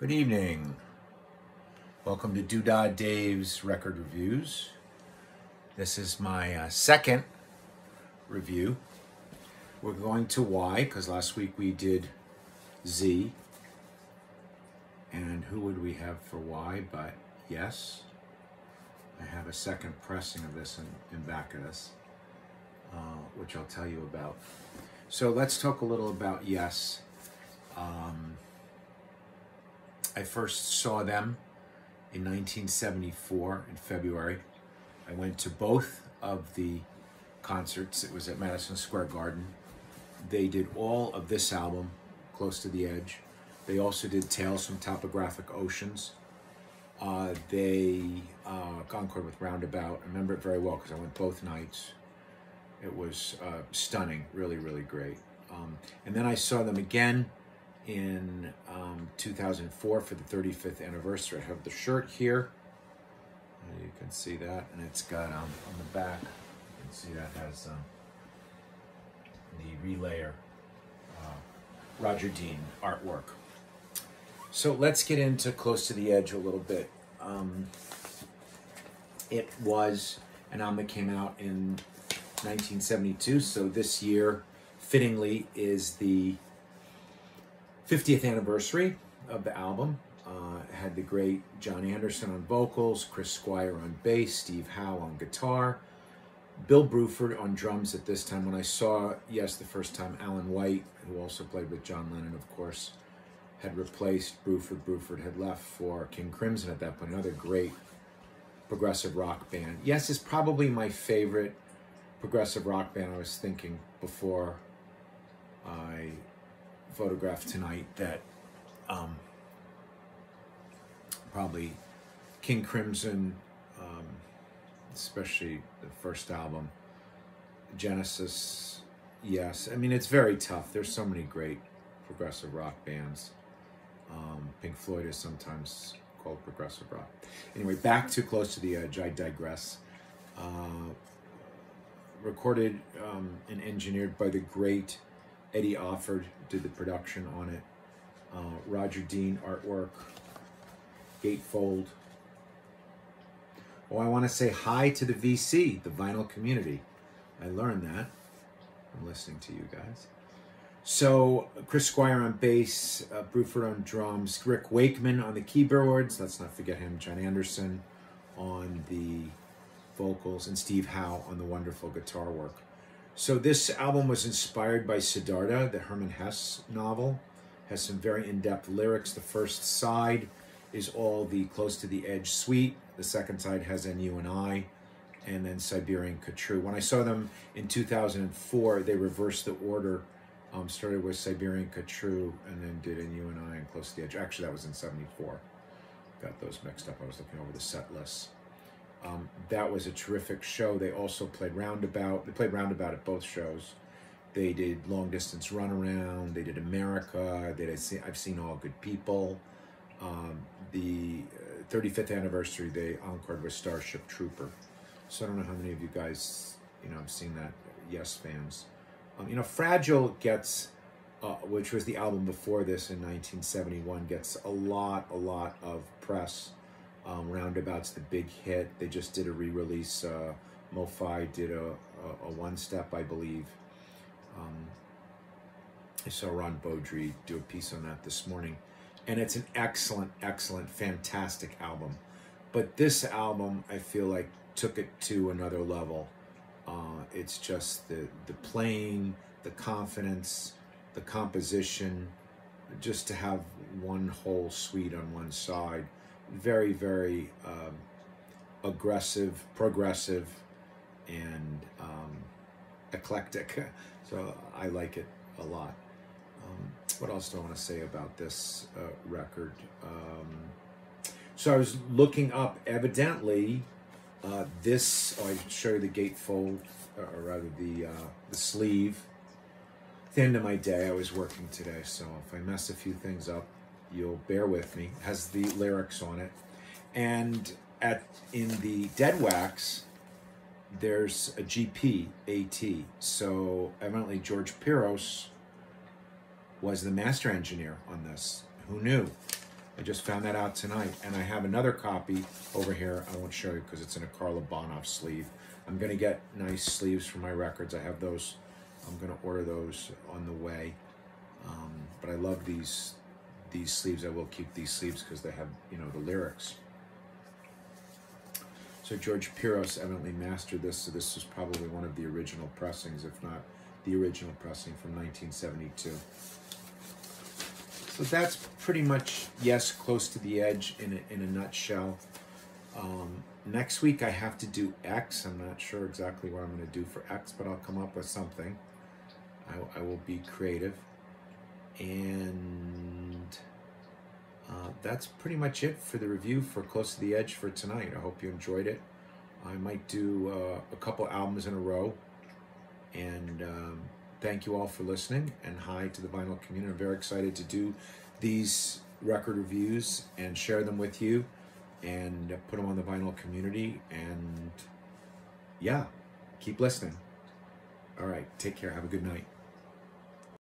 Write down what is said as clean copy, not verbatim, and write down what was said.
Good evening. Welcome to Doodad Dave's Record Reviews. This is my second review. We're going to Y, because last week we did Z. And who would we have for Y but Yes? I have a second pressing of this in back of this, which I'll tell you about. So let's talk a little about Yes. I first saw them in 1974 in February. I went to both of the concerts. It was at Madison Square Garden. They did all of this album, Close to the Edge. They also did Tales from Topographic Oceans. They encored with Roundabout. I remember it very well because I went both nights. It was stunning, really, really great. And then I saw them again in 2004 for the 35th anniversary. I have the shirt here. You can see that, and it's got on the back, you can see that has the relayer Roger Dean artwork. So let's get into Close to the Edge a little bit. It was an album that came out in 1972, so this year, fittingly, is the 50th anniversary of the album. It had the great John Anderson on vocals, Chris Squire on bass, Steve Howe on guitar, Bill Bruford on drums at this time. When I saw Yes the first time, Alan White, who also played with John Lennon, of course, had replaced Bruford. Bruford had left for King Crimson at that point, another great progressive rock band. Yes is probably my favorite progressive rock band. I was thinking before I photographed tonight that probably King Crimson, especially the first album, Genesis, Yes. I mean, it's very tough. There's so many great progressive rock bands. Pink Floyd is sometimes called progressive rock. Anyway, back to Close to the Edge. I digress. Recorded and engineered by the great Eddie Offord, did the production on it. Roger Dean artwork, gatefold. Oh, I want to say hi to the VC, the vinyl community. I learned that from listening to you guys. So Chris Squire on bass, Bruford on drums, Rick Wakeman on the keyboards, let's not forget him, John Anderson on the vocals, and Steve Howe on the wonderful guitar work. So this album was inspired by Siddhartha, the Hermann Hesse novel. Has some very in-depth lyrics. The first side is all the Close to the Edge suite. The second side has And You and I, and then Siberian Khatru. When I saw them in 2004, they reversed the order. Started with Siberian Khatru, and then did And You and I and Close to the Edge. Actually, that was in 74. Got those mixed up. I was looking over the set list. That was a terrific show. They also played Roundabout. They played Roundabout at both shows. They did Long Distance Runaround. They did America. They did I've Seen All Good People. The 35th anniversary, they encored with Starship Trooper. So I don't know how many of you guys, have seen that, Yes fans. Fragile gets, which was the album before this in 1971, gets a lot of press. Roundabout's the big hit. They just did a re-release. Mo-Fi did a one-step, I believe. I saw Ron Beaudry do a piece on that this morning. And it's an excellent, fantastic album. But this album, I feel like, took it to another level. It's just the playing, the confidence, the composition, just to have one whole suite on one side. Very, very aggressive, progressive, and eclectic. So I like it a lot. What else do I want to say about this record? So I was looking up, evidently, this, I show you the gatefold, or rather the sleeve. At the end of my day, I was working today, so if I mess a few things up, you'll bear with me. It has the lyrics on it. And in the dead wax, there's a GP, AT. So evidently George Piros was the master engineer on this. Who knew? I just found that out tonight. And I have another copy over here. I won't show you because it's in a Karla Bonoff sleeve. I'm going to get nice sleeves for my records. I have those. I'm going to order those on the way. But I love these sleeves. I will keep these sleeves because they have, you know, the lyrics. So George Piros evidently mastered this. So this is probably one of the original pressings, if not the original pressing from 1972. So that's pretty much, yes, close to the edge in a nutshell. Next week I have to do X. I'm not sure exactly what I'm going to do for X, but I'll come up with something. I will be creative. And that's pretty much it for the review for Close to the Edge for tonight. I hope you enjoyed it. I might do a couple albums in a row. And thank you all for listening, and hi to the vinyl community. I'm very excited to do these record reviews and share them with you and put them on the vinyl community. And yeah, keep listening. All right, take care. Have a good night.